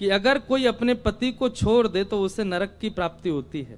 कि अगर कोई अपने पति को छोड़ दे तो उसे नरक की प्राप्ति होती है,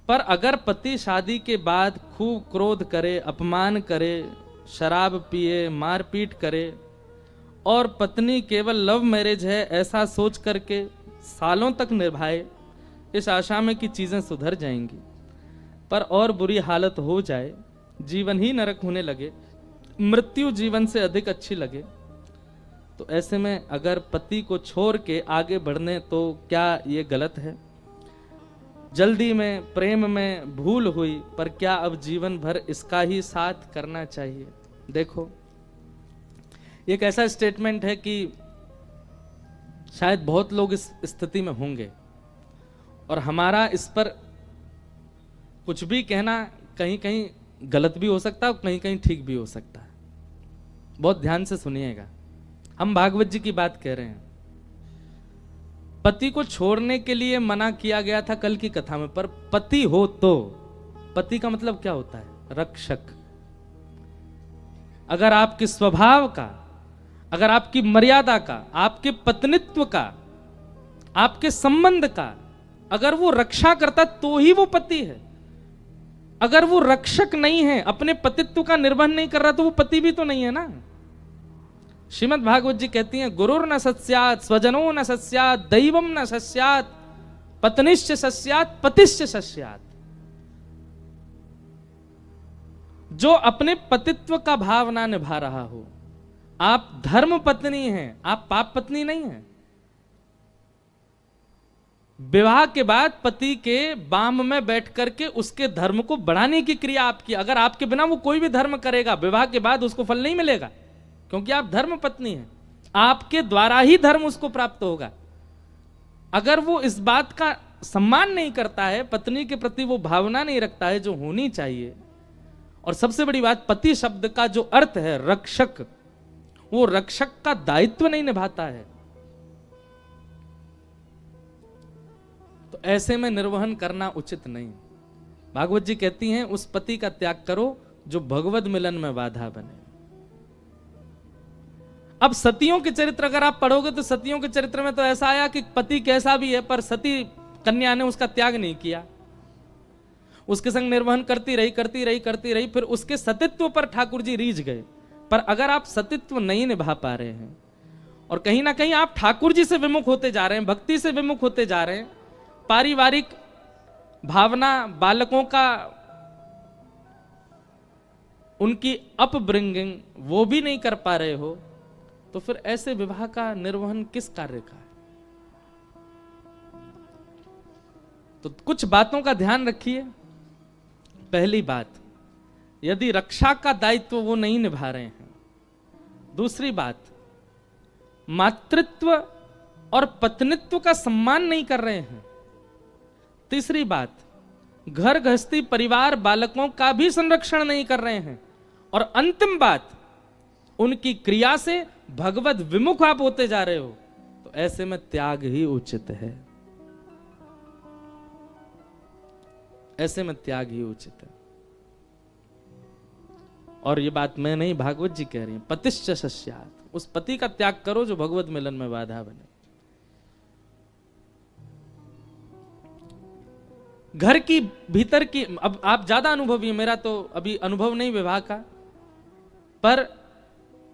पर अगर पति शादी के बाद खूब क्रोध करे, अपमान करे, शराब पिए, मारपीट करे और पत्नी केवल लव मैरिज है ऐसा सोच करके सालों तक निभाए इस आशा में कि चीजें सुधर जाएंगी, पर और बुरी हालत हो जाए, जीवन ही नरक होने लगे, मृत्यु जीवन से अधिक अच्छी लगे, तो ऐसे में अगर पति को छोड़ के आगे बढ़ने तो क्या ये गलत है? जल्दी में प्रेम में भूल हुई, पर क्या अब जीवन भर इसका ही साथ करना चाहिए? देखो, एक ऐसा स्टेटमेंट है कि शायद बहुत लोग इस स्थिति में होंगे और हमारा इस पर कुछ भी कहना कहीं कहीं गलत भी हो सकता है और कहीं कहीं ठीक भी हो सकता है। बहुत ध्यान से सुनिएगा, हम भागवत जी की बात कह रहे हैं। पति को छोड़ने के लिए मना किया गया था कल की कथा में, पर पति हो तो, पति का मतलब क्या होता है? रक्षक। अगर आपके स्वभाव का, अगर आपकी मर्यादा का, आपके पत्नित्व का, आपके संबंध का अगर वो रक्षा करता तो ही वो पति है। अगर वो रक्षक नहीं है, अपने पतित्व का निर्वहन नहीं कर रहा, तो वो पति भी तो नहीं है ना। श्रीमद् भागवत जी कहती हैं, गुरुर न सस्यात्, स्वजनो न सस्यात्, दैवम न सस्यात्, पत्निश्च सस्यात्, पतिश्च सस्यात्। जो अपने पतित्व का भाव ना निभा रहा हो, आप धर्म पत्नी हैं, आप पाप पत्नी नहीं हैं। विवाह के बाद पति के बाम में बैठ करके उसके धर्म को बढ़ाने की क्रिया आपकी। अगर आपके बिना वो कोई भी धर्म करेगा, विवाह के बाद उसको फल नहीं मिलेगा, क्योंकि आप धर्म पत्नी हैं। आपके द्वारा ही धर्म उसको प्राप्त होगा। अगर वो इस बात का सम्मान नहीं करता है, पत्नी के प्रति वो भावना नहीं रखता है जो होनी चाहिए, और सबसे बड़ी बात, पति शब्द का जो अर्थ है रक्षक, वो रक्षक का दायित्व नहीं निभाता है, तो ऐसे में निर्वहन करना उचित नहीं। भागवत जी कहती हैं, उस पति का त्याग करो जो भगवत मिलन में बाधा बने। अब सतियों के चरित्र अगर आप पढ़ोगे तो सतियों के चरित्र में तो ऐसा आया कि पति कैसा भी है, पर सती कन्या ने उसका त्याग नहीं किया, उसके संग निर्वहन करती रही, फिर उसके सतित्व पर ठाकुर जी रीझ गए। पर अगर आप सतित्व नहीं निभा पा रहे हैं और कहीं ना कहीं आप ठाकुर जी से विमुख होते जा रहे हैं, भक्ति से विमुख होते जा रहे हैं, पारिवारिक भावना, बालकों का उनकी अपब्रिंगिंग वो भी नहीं कर पा रहे हो, तो फिर ऐसे विवाह का निर्वहन किस कार्य का है? तो कुछ बातों का ध्यान रखिए। पहली बात, यदि रक्षा का दायित्व वो नहीं निभा रहे हैं। दूसरी बात, मातृत्व और पत्नित्व का सम्मान नहीं कर रहे हैं। तीसरी बात, घर गृहस्थी, परिवार, बालकों का भी संरक्षण नहीं कर रहे हैं। और अंतिम बात, उनकी क्रिया से भगवत विमुख आप होते जा रहे हो, तो ऐसे में त्याग ही उचित है। ऐसे में त्याग ही उचित है। और ये बात मैं नहीं, भागवत जी कह रही हैं, पतिश्च सस्यात्, उस पति का त्याग करो जो भगवत मिलन में बाधा बने। घर की भीतर की, अब आप ज्यादा अनुभवी हैं, मेरा तो अभी अनुभव नहीं विवाह का, पर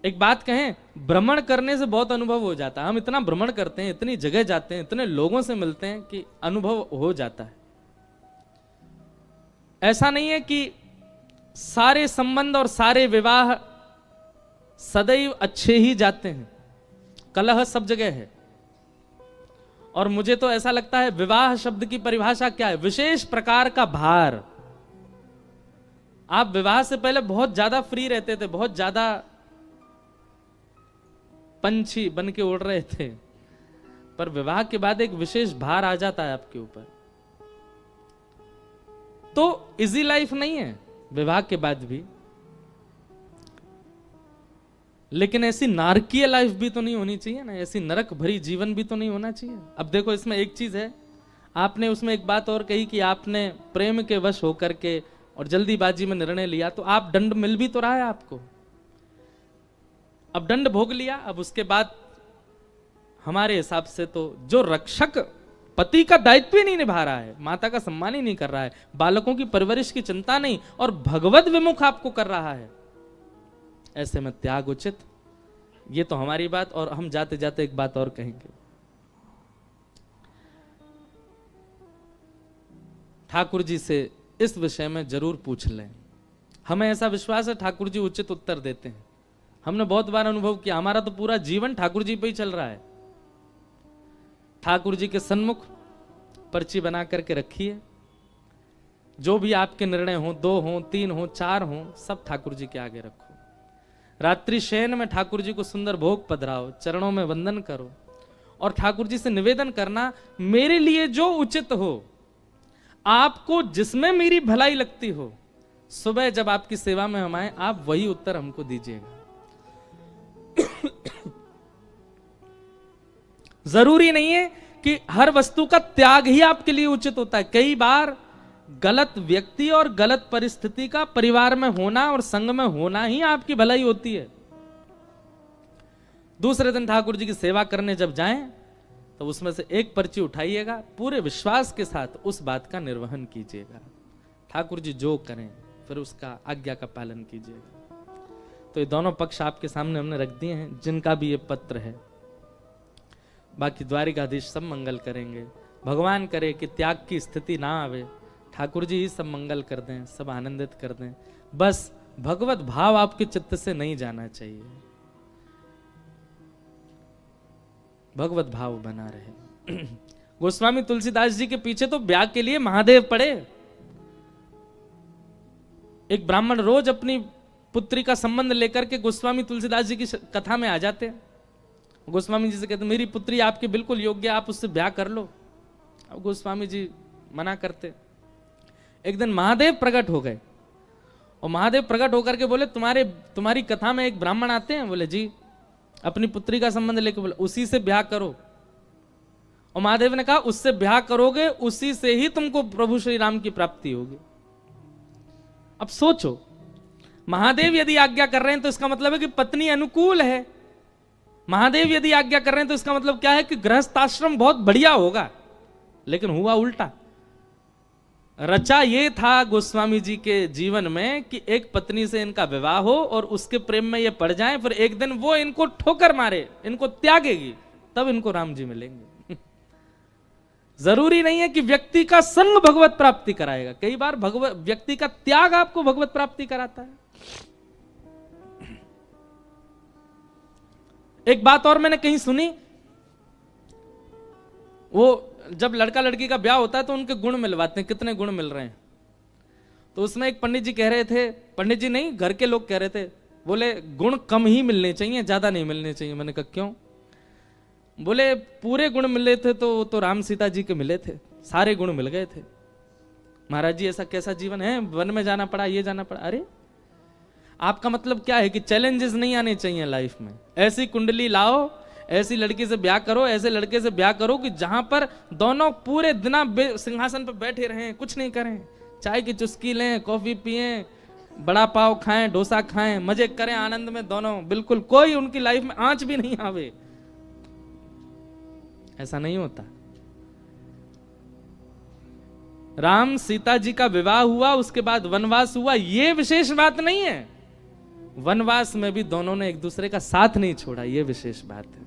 एक बात कहें, भ्रमण करने से बहुत अनुभव हो जाता है। हम इतना भ्रमण करते हैं, इतनी जगह जाते हैं, इतने लोगों से मिलते हैं कि अनुभव हो जाता है। ऐसा नहीं है कि सारे संबंध और सारे विवाह सदैव अच्छे ही जाते हैं, कलह सब जगह है। और मुझे तो ऐसा लगता है, विवाह शब्द की परिभाषा क्या है? विशेष प्रकार का भार। आप विवाह से पहले बहुत ज्यादा फ्री रहते थे, बहुत ज्यादा पंछी बन के उड़ रहे थे, पर विवाह के बाद एक विशेष भार आ जाता है आपके ऊपर। तो इजी लाइफ नहीं है विवाह के बाद भी, लेकिन ऐसी नारकीय लाइफ भी तो नहीं होनी चाहिए ना, ऐसी नरक भरी जीवन भी तो नहीं होना चाहिए। अब देखो, इसमें एक चीज है, आपने उसमें एक बात और कही कि आपने प्रेम के वश होकर के और जल्दीबाजी में निर्णय लिया, तो आप दंड मिल भी तो रहा है आपको। अब दंड भोग लिया, अब उसके बाद हमारे हिसाब से तो जो रक्षक पति का दायित्व ही नहीं निभा रहा है, माता का सम्मान ही नहीं कर रहा है, बालकों की परवरिश की चिंता नहीं और भगवत विमुख आपको कर रहा है, ऐसे में त्याग उचित। ये तो हमारी बात। और हम जाते जाते एक बात और कहेंगे, ठाकुर जी से इस विषय में जरूर पूछ लें। हमें ऐसा विश्वास है ठाकुर जी उचित उत्तर देते हैं। हमने बहुत बार अनुभव किया, हमारा तो पूरा जीवन ठाकुर जी पे ही चल रहा है। ठाकुर जी के सन्मुख पर्ची बना करके रखिए, जो भी आपके निर्णय हो, 2 हो, 3 हो, 4 हो, सब ठाकुर जी के आगे रखो। रात्रि शयन में ठाकुर जी को सुंदर भोग पधराओ, चरणों में वंदन करो और ठाकुर जी से निवेदन करना, मेरे लिए जो उचित हो, आपको जिसमें मेरी भलाई लगती हो, सुबह जब आपकी सेवा में हम आए, आप वही उत्तर हमको दीजिएगा। जरूरी नहीं है कि हर वस्तु का त्याग ही आपके लिए उचित होता है। कई बार गलत व्यक्ति और गलत परिस्थिति का परिवार में होना और संग में होना ही आपकी भलाई होती है। दूसरे दिन ठाकुर जी की सेवा करने जब जाएं तो उसमें से एक पर्ची उठाइएगा, पूरे विश्वास के साथ उस बात का निर्वहन कीजिएगा। ठाकुर जी जो करें फिर उसका आज्ञा का पालन कीजिएगा। तो ये दोनों पक्ष आपके सामने हमने रख दिए हैं, जिनका भी ये पत्र है। बाकी द्वारिकाधीश सब मंगल करेंगे। भगवान करे कि त्याग की स्थिति ना आवे, ठाकुर जी ही सब मंगल कर दें, सब आनंदित कर दें। बस भगवत भाव आपके चित्त से नहीं जाना चाहिए, भगवत भाव बना रहे। गोस्वामी तुलसीदास जी के पीछे तो ब्याह के लिए महादेव पड़े। एक ब्राह्मण रोज अपनी पुत्री का संबंध लेकर के गोस्वामी तुलसीदास जी की कथा में आ जाते हैं। गोस्वामी जी से कहते मेरी पुत्री आपके बिल्कुल योग्य, आप उससे ब्याह कर लो। अब गोस्वामी जी मना करते। एक दिन महादेव प्रकट हो गए और महादेव प्रकट होकर के बोले तुम्हारी कथा में एक ब्राह्मण आते हैं। बोले जी, अपनी पुत्री का संबंध लेके बोले उसी से ब्याह करो। और महादेव ने कहा उससे ब्याह करोगे उसी से ही तुमको प्रभु श्री राम की प्राप्ति होगी। अब सोचो, महादेव यदि आज्ञा कर रहे हैं तो इसका मतलब है कि पत्नी अनुकूल है। महादेव यदि आज्ञा कर रहे हैं तो इसका मतलब क्या है कि गृहस्थाश्रम बहुत बढ़िया होगा। लेकिन हुआ उल्टा। रचा ये था गोस्वामी जी के जीवन में कि एक पत्नी से इनका विवाह हो और उसके प्रेम में ये पड़ जाएं, फिर एक दिन वो इनको ठोकर मारे, इनको त्यागेगी, तब इनको राम जी मिलेंगे। जरूरी नहीं है कि व्यक्ति का संग भगवत प्राप्ति कराएगा, कई बार व्यक्ति का त्याग आपको भगवत प्राप्ति कराता है। एक बात और मैंने कहीं सुनी, वो जब लड़का लड़की का ब्याह होता है तो उनके गुण मिलवाते हैं, कितने गुण मिल रहे हैं। तो उसमें एक पंडित जी कह रहे थे, पंडित जी नहीं घर के लोग कह रहे थे, बोले गुण कम ही मिलने चाहिए, ज्यादा नहीं मिलने चाहिए। मैंने कहा क्यों? बोले पूरे गुण मिले थे तो राम सीता जी के मिले थे, सारे गुण मिल गए थे। महाराज जी ऐसा कैसा जीवन है, वन में जाना पड़ा, ये जाना पड़ा। अरे आपका मतलब क्या है कि चैलेंजेस नहीं आने चाहिए लाइफ में। ऐसी कुंडली लाओ, ऐसी लड़की से ब्याह करो, ऐसे लड़के से ब्याह करो कि जहां पर दोनों पूरे दिन सिंहासन पर बैठे रहें, कुछ नहीं करें, चाय की चुस्की लें, कॉफी पिएं, बड़ा पाव खाएं, डोसा खाएं, मजे करें आनंद में दोनों, बिल्कुल कोई उनकी लाइफ में आंच भी नहीं आवे। ऐसा नहीं होता। राम सीता जी का विवाह हुआ, उसके बाद वनवास हुआ, यह विशेष बात नहीं है। वनवास में भी दोनों ने एक दूसरे का साथ नहीं छोड़ा, यह विशेष बात है।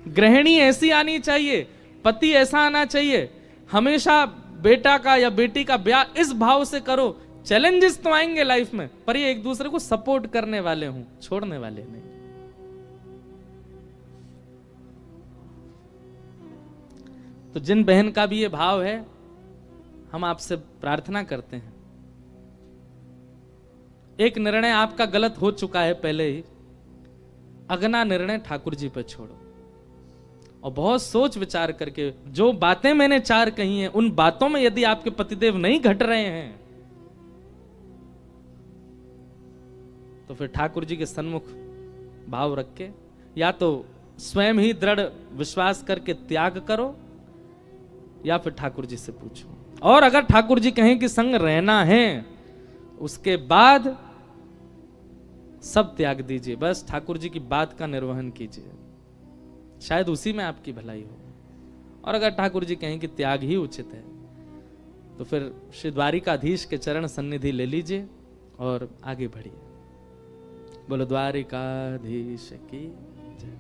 गृहिणी ऐसी आनी चाहिए, पति ऐसा आना चाहिए। हमेशा बेटा का या बेटी का ब्याह इस भाव से करो, चैलेंजेस तो आएंगे लाइफ में, पर ये एक दूसरे को सपोर्ट करने वाले हों, छोड़ने वाले नहीं। तो जिन बहन का भी ये भाव है, हम आपसे प्रार्थना करते हैं, एक निर्णय आपका गलत हो चुका है पहले ही, अगला निर्णय ठाकुर जी पर छोड़ो और बहुत सोच विचार करके, जो बातें मैंने 4 कही हैं, उन बातों में यदि आपके पतिदेव नहीं घट रहे हैं तो फिर ठाकुर जी के सन्मुख भाव रख के या तो स्वयं ही दृढ़ विश्वास करके त्याग करो या फिर ठाकुर जी से पूछो। और अगर ठाकुर जी कहें कि संग रहना है, उसके बाद सब त्याग दीजिए, बस ठाकुर जी की बात का निर्वहन कीजिए। शायद उसी में आपकी भलाई हो। और अगर ठाकुर जी कहें कि त्याग ही उचित है, तो फिर श्री द्वारिकाधीश के चरण सन्निधि ले लीजिए और आगे बढ़िए। बोलो द्वारिकाधीश की जय।